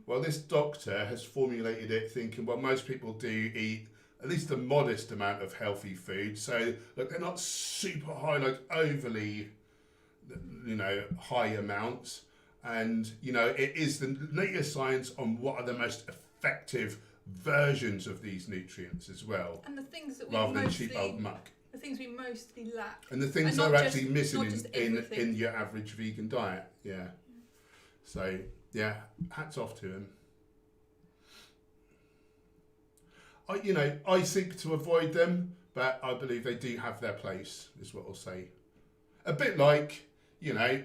Well, this doctor has formulated it thinking, well, most people do eat at least a modest amount of healthy food. So like they're not super high, like overly, you know, high amounts. And, you know, it is the latest science on what are the most effective versions of these nutrients as well. And the things that we rather than cheap old muck. The things we mostly lack. And the things that are actually missing in your average vegan diet. Yeah. So, yeah, hats off to him. I seek to avoid them, but I believe they do have their place, is what I'll say. A bit like, you know,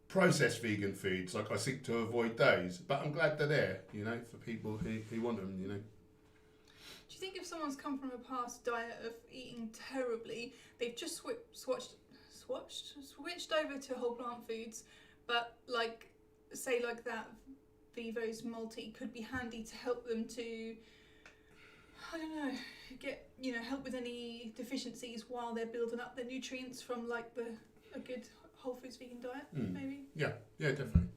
processed vegan foods, like I seek to avoid those, but I'm glad they're there, you know, for people who want them, you know. Do you think if someone's come from a past diet of eating terribly, they've just switched over to whole plant foods, but like, say like that Vivo's multi could be handy to help them to, I don't know, get, you know, help with any deficiencies while they're building up their nutrients from like a good whole foods vegan diet, maybe? Yeah, definitely.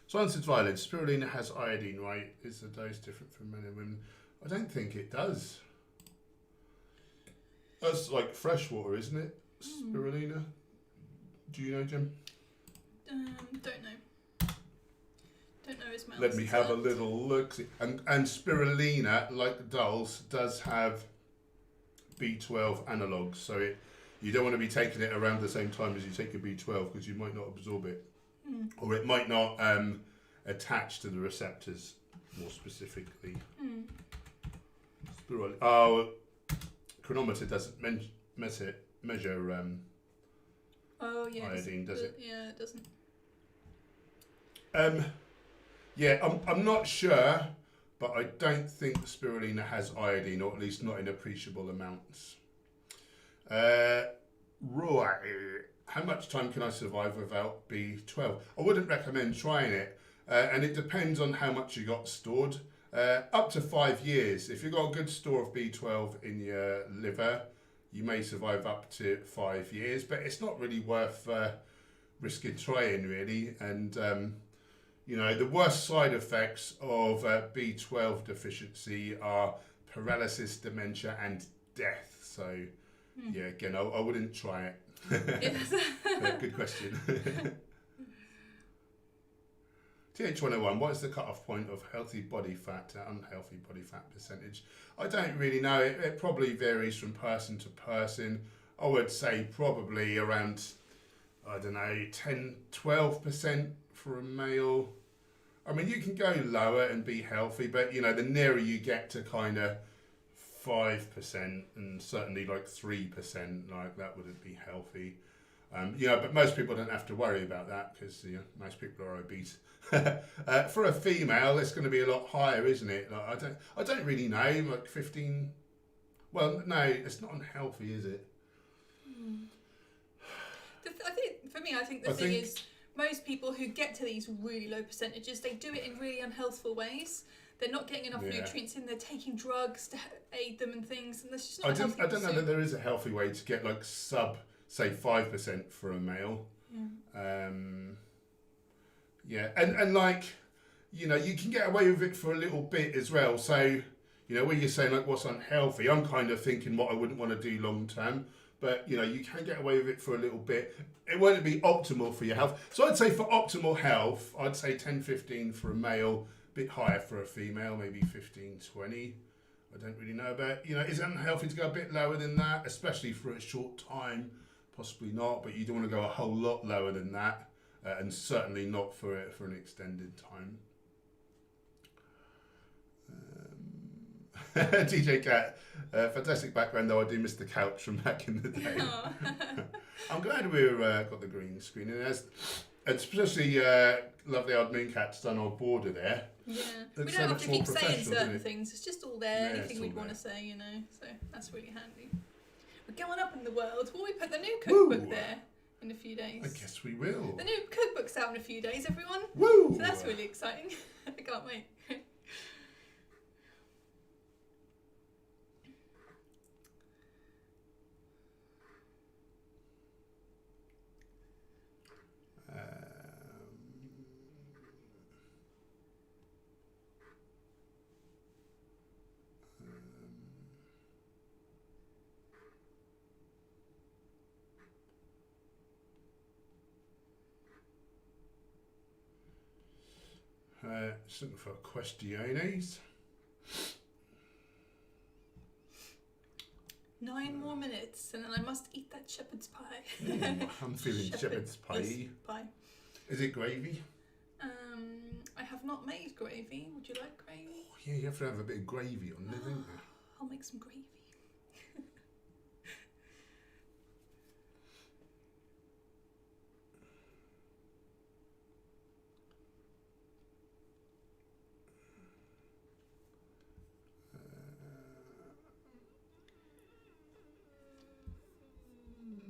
So answered violence, spirulina has iodine, right? Is the dose different for men and women? I don't think it does. That's like fresh water, isn't it? Spirulina. Do you know, Jim? Don't know. Don't know his mouth. Let me have a little look. And spirulina, like the dulse, does have B12 analogues. So you don't want to be taking it around the same time as you take your B12 because you might not absorb it. Or it might not attach to the receptors more specifically. Oh, chronometer doesn't measure iodine, does it? Yeah, it doesn't. I'm not sure, but I don't think spirulina has iodine, or at least not in appreciable amounts. Right. How much time can I survive without B12? I wouldn't recommend trying it, and it depends on how much you got stored. Up to 5 years. If you've got a good store of B12 in your liver, you may survive up to 5 years, but it's not really worth risking trying, really. And, you know, the worst side effects of B12 deficiency are paralysis, dementia, and death. So, yeah, again, I wouldn't try it. Good question. TH101, what is the cut-off point of healthy body fat to unhealthy body fat percentage? I don't really know. It probably varies from person to person. I would say probably around, I don't know, 10, 12% for a male. I mean, you can go lower and be healthy, but, you know, the nearer you get to kind of 5% and certainly like 3%, like that wouldn't be healthy. You know, but most people don't have to worry about that because, you know, most people are obese. For a female, it's going to be a lot higher, isn't it? Like, I don't really know, like 15. Well, no, it's not unhealthy, is it? I think the thing is, most people who get to these really low percentages, they do it in really unhealthful ways. They're not getting enough nutrients in. They're taking drugs to aid them and things, and that's just not. I don't know that there is a healthy way to get like sub say 5% for a male. Yeah. Yeah, and like, you know, you can get away with it for a little bit as well. So, you know, when you're saying like what's unhealthy, I'm kind of thinking what I wouldn't want to do long term. But, you know, you can get away with it for a little bit. It won't be optimal for your health. So I'd say for optimal health, I'd say 10, 15 for a male, a bit higher for a female, maybe 15, 20. I don't really know about, you know, is it unhealthy to go a bit lower than that, especially for a short time? Possibly not, but you don't want to go a whole lot lower than that, and certainly not for an extended time. DJ Cat, fantastic background though. I do miss the couch from back in the day. I'm glad we've got the green screen, and especially lovely old Mooncat's done our border there. Yeah, It's we so don't have much to more keep saying professional, certain isn't it? things. It's just all there. Yeah, Anything it's we'd all want to there. say, you know. So that's really handy. We're going up in the world. Will we put the new Woo! cookbook there in a few days? I guess we will. The new cookbook's out in a few days, everyone. Woo! So that's really exciting. I can't wait. Just looking for questiones. 9 more minutes, and then I must eat that shepherd's pie. I'm feeling shepherd's pie. Pie. Is it gravy? I have not made gravy. Would you like gravy? Oh, yeah, you have to have a bit of gravy on there, don't you? I'll make some gravy.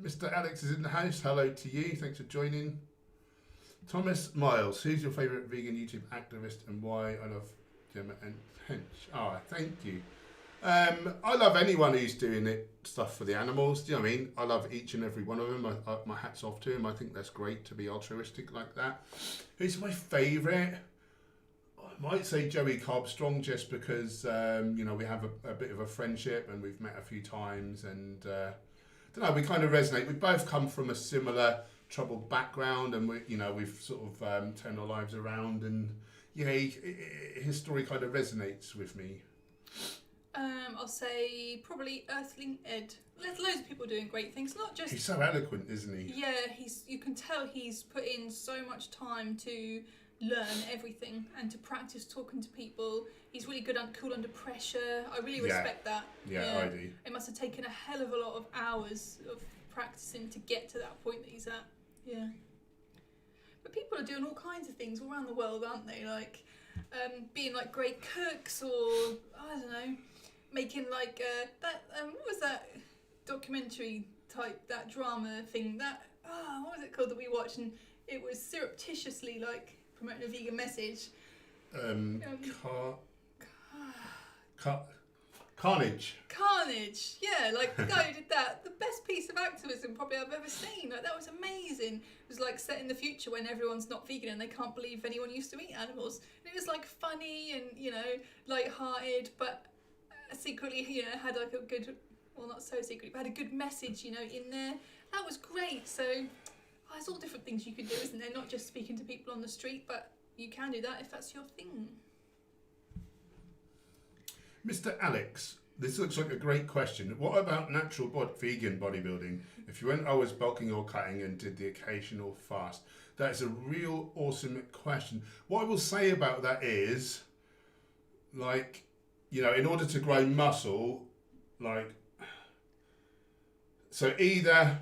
Mr. Alex is in the house. Hello to you. Thanks for joining. Thomas Miles, who's your favourite vegan YouTube activist and why? I love Gemma and Hench. Oh, thank you. I love anyone who's doing stuff for the animals. Do you know what I mean? I love each and every one of them. My hat's off to them. I think that's great to be altruistic like that. Who's my favourite? I might say Joey Carbstrong just because, you know, we have a bit of a friendship and we've met a few times and... I don't know, we kind of resonate. We both come from a similar troubled background and we've sort of turned our lives around and yeah, his story kind of resonates with me. I'll say probably Earthling Ed. There's loads of people doing great things, not just... He's so eloquent, isn't he? Yeah, you can tell he's put in so much time to learn everything and to practice talking to people. He's really good and cool under pressure. I really respect that. Yeah, I do. It must have taken a hell of a lot of hours of practicing to get to that point that he's at. Yeah. But people are doing all kinds of things all around the world, aren't they? Like being like great cooks or, I don't know, making like what was that documentary type, that drama thing, what was it called that we watched, and it was surreptitiously like promoting a vegan message. Carnage. Carnage, yeah, like the guy who did that, the best piece of activism probably I've ever seen. Like that was amazing. It was like set in the future when everyone's not vegan and they can't believe anyone used to eat animals. And it was like funny and, you know, light-hearted, but secretly, you know, had like a good, well not so secretly, but had a good message, you know, in there. That was great. So there's all different things you can do, isn't there? Not just speaking to people on the street, but you can do that if that's your thing. Mr. Alex, this looks like a great question. What about natural vegan bodybuilding? If you went always bulking or cutting and did the occasional fast? That is a real awesome question. What I will say about that is, like, you know, in order to grow muscle, like, so either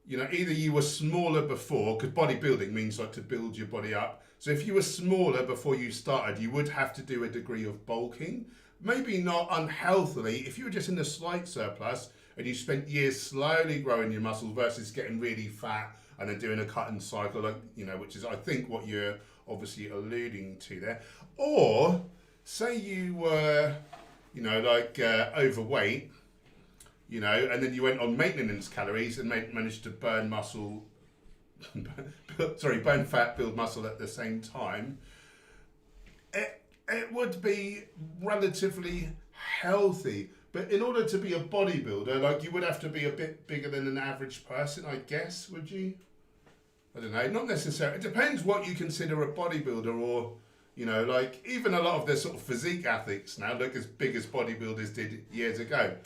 you were smaller before, because bodybuilding means like to build your body up. So if you were smaller before you started, you would have to do a degree of bulking. Maybe not unhealthily. If you were just in a slight surplus and you spent years slowly growing your muscles versus getting really fat and then doing a cut and cycle, like, you know, which is I think what you're obviously alluding to there. Or say you were, you know, like overweight you know, and then you went on maintenance calories and managed to burn muscle, burn fat, build muscle at the same time, it would be relatively healthy. But in order to be a bodybuilder, like, you would have to be a bit bigger than an average person, I guess, would you? I don't know, not necessarily. It depends what you consider a bodybuilder, or, you know, like, even a lot of the sort of physique athletes now look as big as bodybuilders did years ago.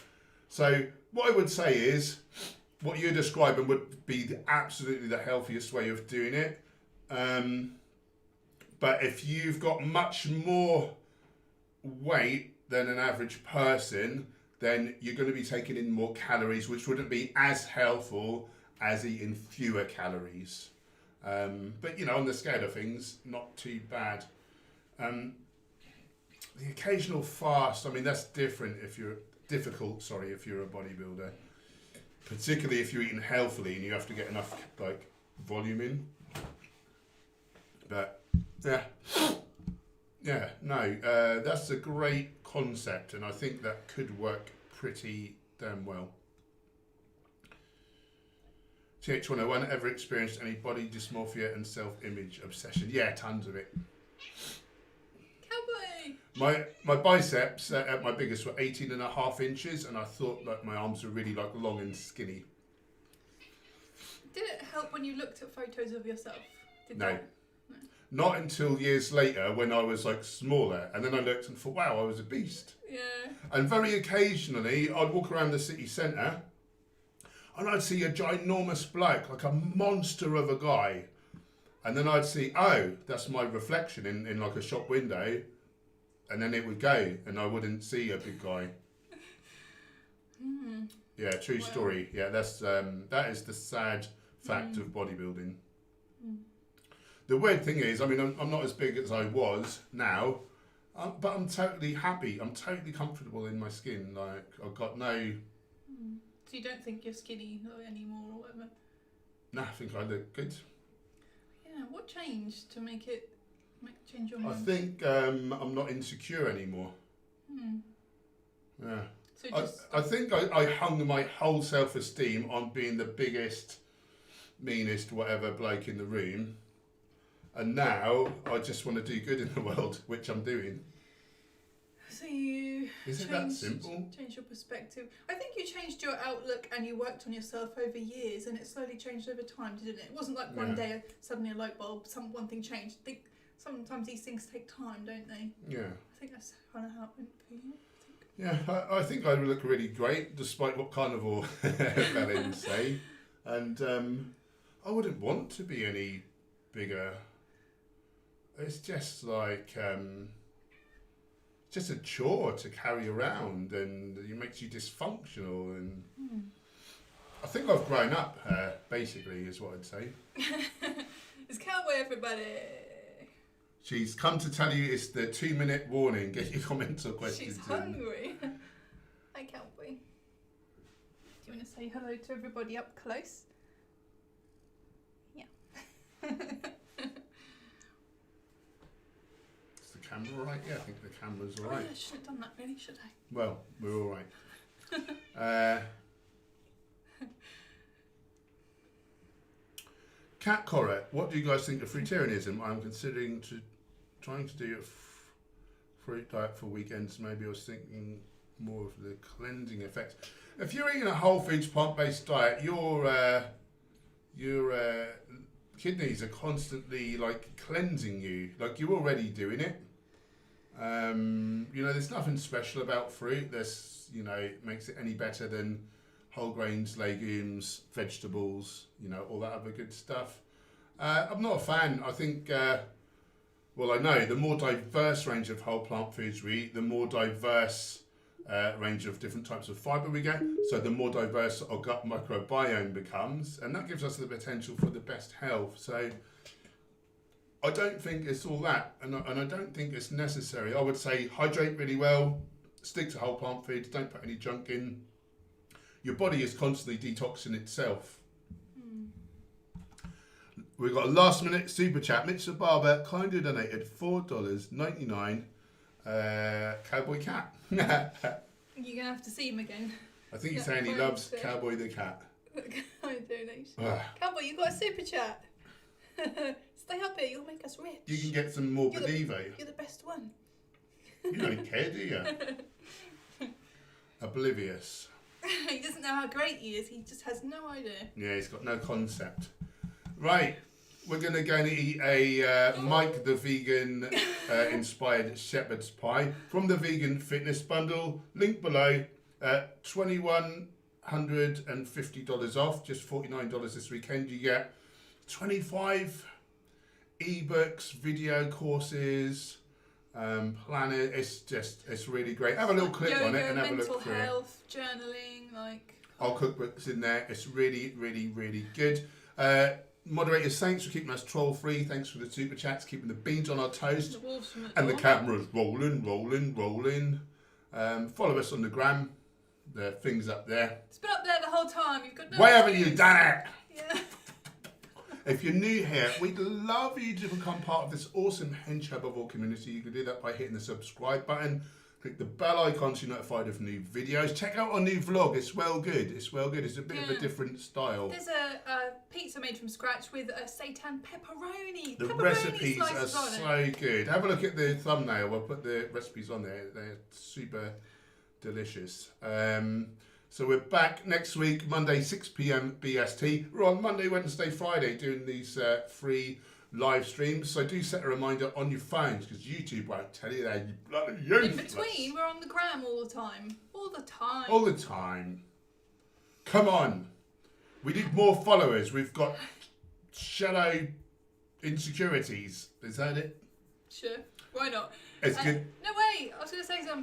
So what I would say is, what you're describing would be absolutely the healthiest way of doing it. But if you've got much more weight than an average person, then you're going to be taking in more calories, which wouldn't be as helpful as eating fewer calories. But, you know, on the scale of things, not too bad. The occasional fast, I mean, that's different if you're if you're a bodybuilder, particularly if you're eating healthily and you have to get enough, like, volume in. But no, that's a great concept, and I think that could work pretty damn well. TH101, ever experienced any body dysmorphia and self-image obsession? Yeah, tons of it. Cowboy! My biceps at my biggest were 18.5 inches, and I thought, like, my arms were really, like, long and skinny. Did it help when you looked at photos of yourself? No. Not until years later, when I was, like, smaller, and then I looked and thought, wow, I was a beast. Yeah. And very occasionally, I'd walk around the city centre, and I'd see a ginormous bloke, like a monster of a guy. And then I'd see, oh, that's my reflection in like a shop window. And then it would go, and I wouldn't see a big guy. Yeah, true story. Yeah, that is the sad fact of bodybuilding. The weird thing is, I mean, I'm not as big as I was now, but I'm totally happy. I'm totally comfortable in my skin. Like, I've got no... So you don't think you're skinny anymore or whatever? No, I think I look good. Yeah, what changed to change your mind? I think I'm not insecure anymore. Yeah. So I think I hung my whole self-esteem on being the biggest, meanest, whatever bloke in the room. And now I just want to do good in the world, which I'm doing. So you Is it that simple? Changed your perspective. I think you changed your outlook and you worked on yourself over years, and it slowly changed over time, didn't it? It wasn't like one day suddenly a light bulb, one thing changed. I think sometimes these things take time, don't they? Yeah. I think that's kind of how it went for you. Yeah, I think I look really great, despite what carnivore felons say. And I wouldn't want to be any bigger. It's just like, just a chore to carry around, and it makes you dysfunctional. And I think I've grown up, basically, is what I'd say. It's Cowboy, everybody. She's come to tell you it's the 2-minute warning. Get your comments or questions She's hungry. Hi, Cowboy. Do you want to say hello to everybody up close? Yeah. Is the camera all right? Yeah, I think the camera's all right. Yeah, I shouldn't have done that, really, should I? Well, we're all right. Cat Corret, what do you guys think of fruitarianism? I'm considering trying to do a fruit diet for weekends. Maybe I was thinking more of the cleansing effects. If you're eating a whole foods plant-based diet, your kidneys are constantly like cleansing you. Like, you're already doing it. You know, there's nothing special about fruit. It makes it any better than whole grains, legumes, vegetables, all that other good stuff. I'm not a fan. I think, I know the more diverse range of whole plant foods we eat, the more diverse range of different types of fibre we get. So the more diverse our gut microbiome becomes, and that gives us the potential for the best health. So I don't think it's all that, and I don't think it's necessary. I would say hydrate really well, stick to whole plant foods, don't put any junk in. Your body is constantly detoxing itself. We've got a last minute super chat. Mitchell Barber kindly donated $4.99. Cowboy Cat. You're going to have to see him again. I think he's saying he loves Cowboy the cat. Donation. Ah. Cowboy, you got a super chat. Stay up here, you'll make us rich. You can get some more Believe. You're the best one. You don't care, do you? Oblivious. He doesn't know how great he is. He just has no idea. Yeah, he's got no concept. Right, we're going to go and eat a Mike the Vegan inspired shepherd's pie from the Vegan Fitness Bundle. Link below. $2,150 off, just $49 this weekend. You get 25 ebooks, video courses, planner. It's really great. Have a little click on it and have a look through it. Mental health, journaling, like. Our cookbook's in there. It's really, really, really good. Moderators, thanks for keeping us troll free. Thanks for the super chats, keeping the beans on our toast. And the camera's rolling. Follow us on the gram. The thing's up there. It's been up there the whole time. You've got no Why haven't you done it? Yeah. If you're new here, we'd love you to become part of this awesome Hench Herbivore community. You can do that by hitting the subscribe button. Click the bell icon so you're notified of new videos. Check out our new vlog. It's well good. It's a bit of a different style. There's a pizza made from scratch with a seitan pepperoni. The recipes are so good. Have a look at the thumbnail. We'll put the recipes on there. They're super delicious. So we're back next week, Monday, 6 p.m. BST. We're on Monday, Wednesday, Friday doing these free live streams. So do set a reminder on your phones because YouTube won't tell you that. You bloody useless. In between, we're on the gram all the time. All the time. Come on. We need more followers. We've got shallow insecurities. Is that it? Sure. Why not? It's good. No, wait. I was going to say something.